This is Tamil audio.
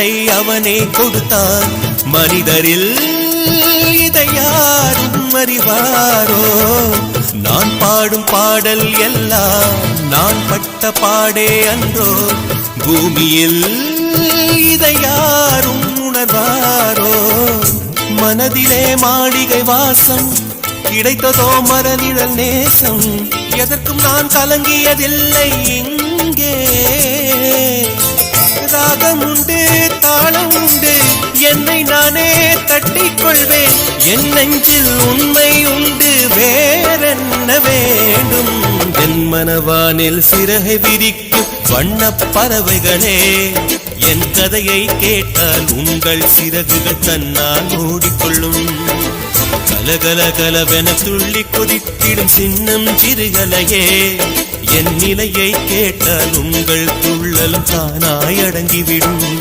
உணர்வுகளை அவனே கொடுத்தான். மனிதரில் இதை யாரும் அறிவாரோ? நான் பாடும் பாடல் எல்லாம் நான் பட்ட பாடே அன்றோ? பூமியில் இதை யாரும் உணர்வாரோ? மனதிலே மாளிகை வாசம் கிடைத்ததோ மரநிழல் நேசம். எதற்கும் நான் கலங்கியதில்லை இங்கே. ராகம் உண்டு, தாளம் உண்டு, என்னை நானே தட்டிக் கொள்வேன். என் நெஞ்சில் உண்மை உண்டு, வேறென்ன வேண்டும்? என் மனவானில் சிறகை விரிக்கும் வண்ணப் பறவைகளே, என் கதையை கேட்டால் உங்கள் சிறகுகள் தன்னால் மூடிக்கொள்ளும். கலகல கலவென துள்ளி கொதித்திடும் சின்னம் சிறுகலையே, என் நிலையை கேட்டால் உங்கள் துள்ளலும் தானாய் அடங்கிவிடும்.